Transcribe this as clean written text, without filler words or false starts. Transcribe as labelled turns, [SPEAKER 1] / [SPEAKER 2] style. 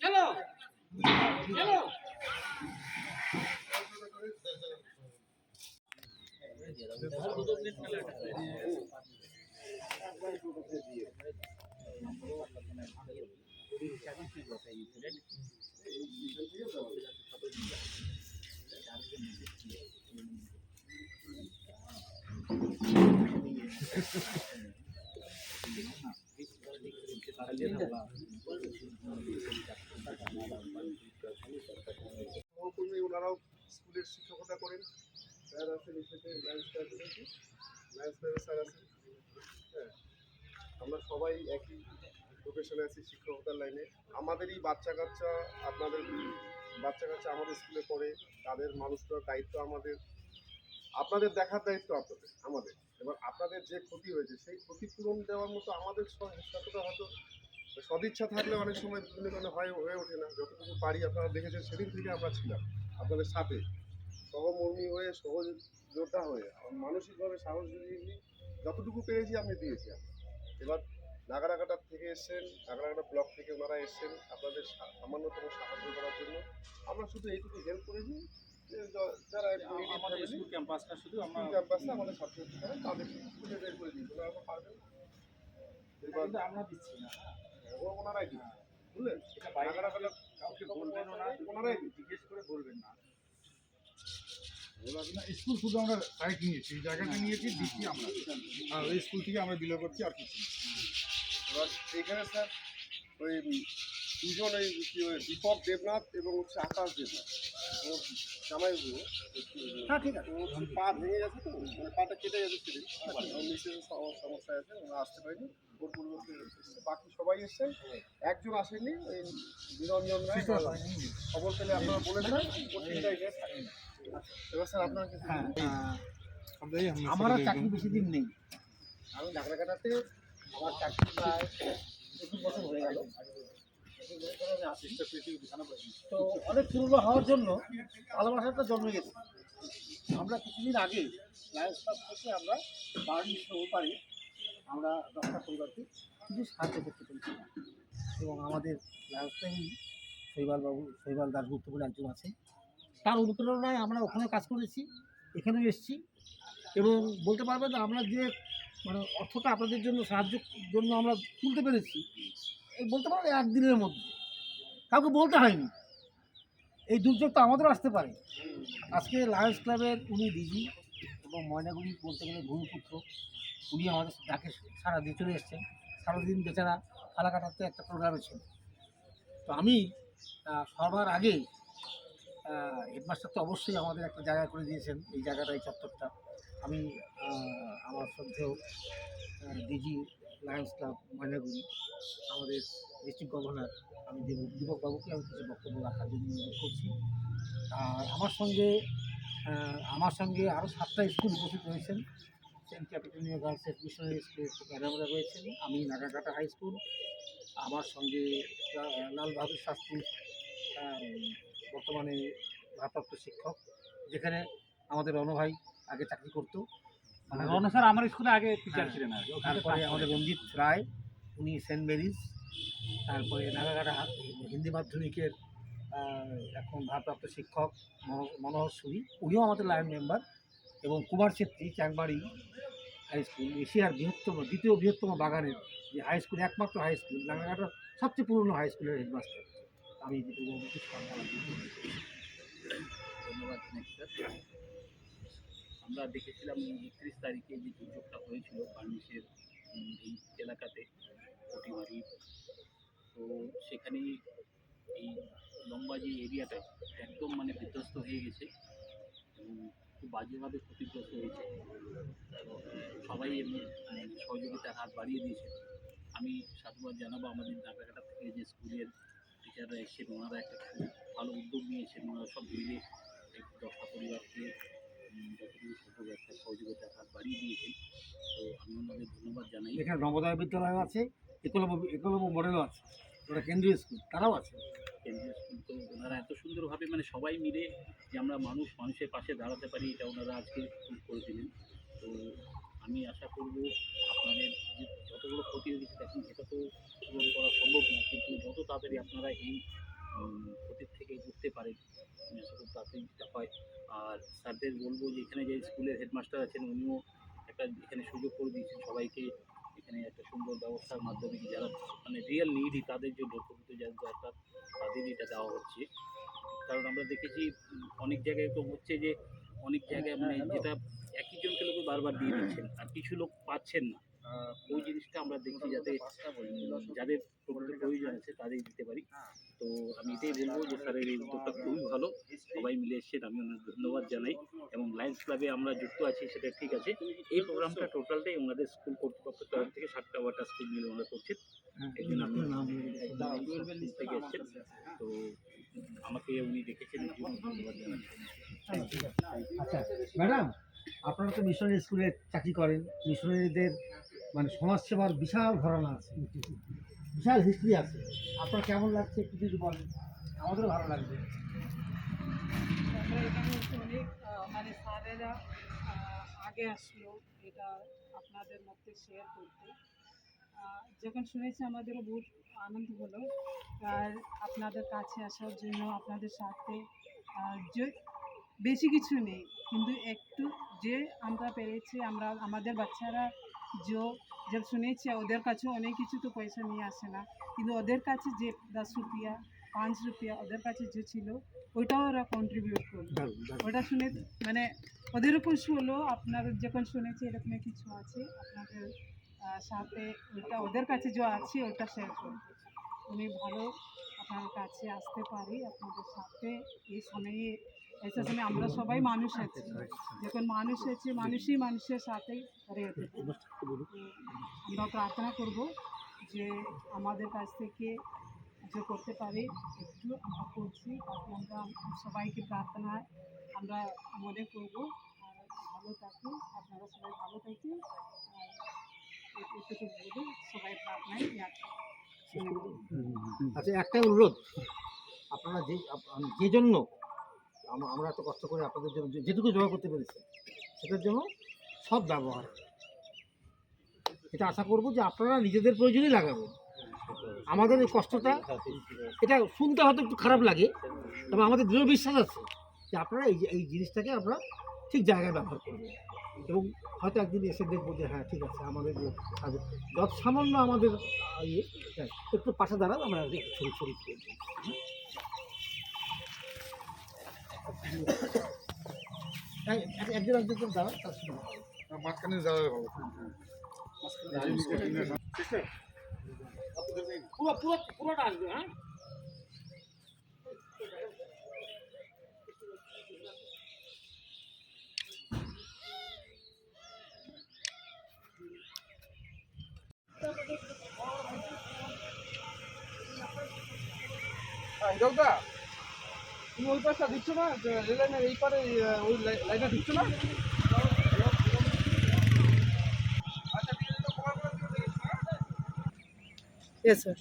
[SPEAKER 1] চলো চলো
[SPEAKER 2] সহকর্মী ওনারাও স্কুলের শিক্ষকতা করেন, স্যার আছেন এসেছে, লাইন্স স্যার স্যার আছেন। হ্যাঁ, আমরা সবাই একই প্রফেশনে আছি, শিক্ষকতার লাইনে। আমাদেরই বাচ্চা কাচ্চা, আপনাদের বাচ্চা কাচ্চা আমাদের স্কুলে পড়ে, তাদের মানুষ করার দায়িত্ব আমাদের, আপনাদের দেখার দায়িত্ব আমাদের। এবার আপনাদের যে ক্ষতি হয়েছে সেই ক্ষতিপূরণ দেওয়ার মতো আমাদের সততা হয়তো সদিচ্ছা থাকলে অনেক সময় বিভিন্ন কারণে হয়ে ওঠে না। যতটুকু পারি আপনারা দেখেছেন, সেদিন থেকে আমরা ছিলাম আপনাদের সাথে, সহমর্মী হয়ে, সহযোদ্ধা হয়ে, মানসিকভাবে সাহস জুগিয়ে যতটুকু পেরেছি আমি দিয়েছি। এবার নাগারাঘাটা থেকে এসছেন, নাগারাঘাটা ব্লক থেকে ওনারা এসছেন আপনাদের সামান্যতম সাহায্য করার জন্য। আমরা শুধু এইটুকু হেল্প করেছি যে যারা
[SPEAKER 1] আমাদের স্কুল ক্যাম্পাসটা শুধু আমরা
[SPEAKER 2] ক্যাম্পাসটা আমাদের ছাত্রছাত্রীরা তাদের খুঁজে বের করে দিই, ওনারা তো পারবেন। এবার
[SPEAKER 1] আমরা দিচ্ছি না,
[SPEAKER 2] ওনারাই দিন, বুঝলেন? নাগারাঘাটা
[SPEAKER 1] কাউকে বলবেন না,
[SPEAKER 2] ওনারাই
[SPEAKER 1] জিজ্ঞেস করে বলবেন না।
[SPEAKER 3] স্কুল শুধু আমরা সাইট নিয়েছি, এই জায়গাটা নিয়েছি, দিচ্ছি আমরা, আর ওই স্কুল থেকে আমরা বিলো করছি, আর কিছু।
[SPEAKER 2] এবার এইখানে স্যার ওই দুজন, ওই দীপক দেবনাথ এবং হচ্ছে আকাশ দেবনাথ, ওর জামাইগুলো,
[SPEAKER 1] ঠিক আছে,
[SPEAKER 2] ওর পা ভেঙে গেছে, তো মানে পাটা কেটে গেছে সেদিন, ওর মিসেস সমস্যা আছে, ওরা আসতে পারেনি, ওর পরিবর্তে বাকি সবাই এসছেন, একজন আসেনি, ওই নিরঞ্জন রায়। খবর পেলে আপনারা বলেছেন ওর চিন্তায় গেছে। এবার স্যার আপনার কিছু
[SPEAKER 1] আমার চাকরি বেশি দিন নেই,
[SPEAKER 2] আমি নাগরাঘাটাতে
[SPEAKER 1] আমার চাকরি প্রায় 21 বছর হয়ে গেল। তো অনেক পুরনো হওয়ার জন্য ভালোবাসাটা জন্মে গেছে। আমরা কিছুদিন আগে লায়ন্স ক্লাব থেকে আমরা বার্নিশ ওপারে আমরা 10টা পরিবারকে কিছু সাহায্য করতে পেরেছি, এবং আমাদের লায়ন্স ক্লাবই শৈবাল দাশগুপ্ত বলে একজন আছে, তার অনুপ্রেরণায় আমরা ওখানে কাজ করেছি, এখানেও এসেছি। এবং বলতে পারবেন আমরা যে মানে অর্থটা আপনাদের জন্য সাহায্যের জন্য আমরা তুলতে পেরেছি, এই বলতে পারবেন একদিনের মধ্যে, কাউকে বলতে হয়নি। এই দুর্যোগ তো আমাদেরও আসতে পারে। আজকে লায়ন্স ক্লাবের উনি ডিজি এবং ময়নাগুড়ি বলতে গেলে ভূমিপুত্র, উনি আমাদের ডাকে সারা দিয়ে চলে এসছেন। সারাদিন বেচারা ফালা কাটাতে একটা প্রোগ্রামে ছিল। তো আমি সবার আগে হেডমাস্টার তো অবশ্যই আমাদের একটা জায়গা করে দিয়েছেন, এই জায়গাটা, এই চত্বরটা। আমি আমার শ্রদ্ধেয় ডিজি লায়ন্স ক্লাব ময়নাগুড়ি, আমাদের ডিস্ট্রিক্ট গভর্নর, আমি দীপকবাবুকে আমি কিছু বক্তব্য রাখার জন্য অনুরোধ করছি। আর আমার সঙ্গে আরও 7টা স্কুল উপস্থিত রয়েছেন। সেন্ট ক্যাপিটালিয়া গার্লস মিশনারি স্কুল ম্যাডামরা রয়েছেন, আমি নাগারঘাটা হাই স্কুল, আমার সঙ্গে লাল বাহাদুর শাস্ত্রী বর্তমানে ভারপ্রাপ্ত শিক্ষক, যেখানে আমাদের রণভাই আগে চাকরি করতো।
[SPEAKER 3] রণ স্যার আমার স্কুলে আগে টিচার ছিলেন।
[SPEAKER 1] তারপরে আমাদের রঞ্জিত রায়, উনি সেন্ট মেরিজ। তারপরে নাগাঘাটা হিন্দি মাধ্যমিকের এখন ভারপ্রাপ্ত শিক্ষক মনোহর সুরি, উনিও আমাদের লায়ন মেম্বার। এবং কুমার ছেত্রী, চ্যাংবাড়ি হাই স্কুল, এশিয়ার দ্বিতীয় বৃহত্তম বাগানের যে হাই স্কুল, একমাত্র হাই স্কুল, নাগাঘাটার সবচেয়ে পুরনো হাই স্কুলের হেডমাস্টার। আমি
[SPEAKER 4] ধন্যবাদ। আমরা দেখেছিলাম 31 তারিখে যে দুর্যোগটা হয়েছিল বার্নিশের এই এলাকাতে, কটিবাড়ি, তো সেখানে এই লম্বা যে এরিয়াটায় একদম মানে বিধ্বস্ত হয়ে গেছে এবং খুব বাজেভাবে ক্ষতিগ্রস্ত হয়েছে। সবাই এমনি সহযোগিতার হাত বাড়িয়ে দিয়েছে। আমি সাধুবাদ জানাবো আমাদের নাগারঘাটা থেকে যে স্কুলের টিচাররা এসেছেন, ওনারা একটা খুব ভালো উদ্যোগ নিয়েছেন। ওনারা সব মিলে 10টা পরিবারকে যতটুকু সম্ভব একটা সহযোগিতার হাত বাড়িয়ে দিয়েছেন। তো আমি ওনাদের ধন্যবাদ জানাই।
[SPEAKER 1] এখানে নবোদয় বিদ্যালয় আছে, একলব্য মডেলও আছে, ওটা কেন্দ্রীয় স্কুল, তারাও আছে
[SPEAKER 4] কেন্দ্রীয় স্কুল। তো ওনারা এত সুন্দরভাবে মানে সবাই মিলে যে আমরা মানুষের পাশে দাঁড়াতে পারি, এটা ওনারা আজকে করে দিলেন। তো আমি আশা করব আপনাদের যে যতগুলো ক্ষতি হয়েছে দেখুন এটা তো পূরণ করা সম্ভব না, কিন্তু যত তাড়াতাড়ি আপনারা এই ক্ষতির থেকে উঠতে পারেন আমি আশা করি তাড়াতাড়ি এটা হয়। আর স্যারদের বলবো যে এখানে যে স্কুলের হেডমাস্টার আছেন উনিও একটা এখানে সুযোগ করে দিয়েছেন সবাইকে, এখানে একটা সুন্দর ব্যবস্থার মাধ্যমে যারা মানে রিয়েল নিডই তাদের জন্য প্রকৃত যার দরকার তাদের এটা দেওয়া হচ্ছে। কারণ আমরা দেখেছি অনেক জায়গায় তো হচ্ছে যে অনেক জায়গায় মানে যেটা একই জনকে লোকে বারবার দিয়ে দিচ্ছেন আর কিছু লোক পাচ্ছেন না। ওই জিনিসটা আমরা দেখছি যাতে যাদের প্রকৃত প্রয়োজন আছে তাদের দিতে পারি। তো আমি এটাই বলবো যে স্যারের এই উদ্যোগটা খুবই ভালো, সবাই মিলে এসেছেন আমি অনেক ধন্যবাদ জানাই। এবং লায়ন্স ক্লাবে আমরা যুক্ত আছি সেটা ঠিক আছে, এই প্রোগ্রামটা টোটালটাই ওনাদের স্কুল কর্তৃপক্ষের তরফ থেকে 7টা 8টা স্কুল মিলে ওনারা করছেন। এই জন্য আমি থেকে এসেছেন, তো আমাকে উনি দেখেছেন এই জন্য ধন্যবাদ জানাচ্ছি।
[SPEAKER 1] আচ্ছা ম্যাডাম, আপনারা তো মিশনারি স্কুলে চাকরি করেন, মিশনারিদের মানে সমাজসেবার বিশাল ঘরানা আছে, বিশাল হিস্ট্রি আছে, আপনার কেমন লাগছে একটু যদি বলেন, আমাদেরও ভালো লাগবে।
[SPEAKER 5] আমরা এখানে এসে অনেক মানে স্যারেরা আগে আসলো এটা আপনাদের মধ্যে শেয়ার করতে। যখন শুনেছি আমাদেরও বহুত আনন্দ হলো, আর আপনাদের কাছে আসার জন্য আপনাদের সাথে যে বেশি কিছু নেই কিন্তু একটু যে আমরা পেরেছি, আমরা আমাদের বাচ্চারা জব শুনেছি ওদের কাছে অনেক কিছু তো পয়সা নিয়ে আসে না, কিন্তু ওদের কাছে যে 10 রুপিয়া 5 রুপিয়া ওদের কাছে যে ছিল ওইটাও ওরা কন্ট্রিবিউট করলো। ওটা শুনে মানে ওদেরও খুশি হলো, আপনারা যখন শুনেছি এরকম কিছু আছে আপনাদের সাথে, ওইটা ওদের কাছে যে আছে ওটা শেয়ার করবো। উনি ভালো আপনার কাছে আসতে পারি আপনাদের সাথে এই সময়ে, এসে সময় আমরা সবাই মানুষ আছি, যখন মানুষ আছে মানুষই মানুষের সাথেই রয়েছে। আমরা প্রার্থনা করব যে আমাদের কাছ থেকে যে করতে পারি একটু আমরা করছি, আমরা সবাইকে প্রার্থনায় আমরা মনে করব। আর ভালো থাকুন, আপনারা সবাই ভালো থাকুন, আর এটুকু বলবো সবাই প্রার্থনায়
[SPEAKER 1] আচ্ছা একটাই অনুরোধ, আপনারা যে জন্য আমরা এত কষ্ট করে আপনাদের জন্য যেটুকু জমা করতে পেরেছি সেটার জন্য সব ব্যবহার, এটা আশা করব যে আপনারা নিজেদের প্রয়োজনই লাগাবেন। আমাদের এই কষ্টটা এটা শুনতে হয়তো একটু খারাপ লাগে, তবে আমাদের দৃঢ় বিশ্বাস আছে যে আপনারা এই জিনিসটাকে আমরা ঠিক জায়গায় ব্যবহার করবেন, এবং হয়তো একদিন এসে দেখবো যে হ্যাঁ ঠিক আছে আমাদের যে যত সামান্য আমাদের ইয়ে একটু পাশে দাঁড়ান, আমরা ছড়ি ছড়ি করব। একজন একজন দাঁড়ান, তার সুবিধা হবে।
[SPEAKER 3] মাঝখানে যাওয়া ভালো।
[SPEAKER 1] পুরোটা আসবে। হ্যাঁ
[SPEAKER 2] দা তুমি ওই পাশটা দিচ্ছ না, রেল লাইনের এই পারে ওই লাইনটা দিচ্ছ না?
[SPEAKER 5] Yes, sir.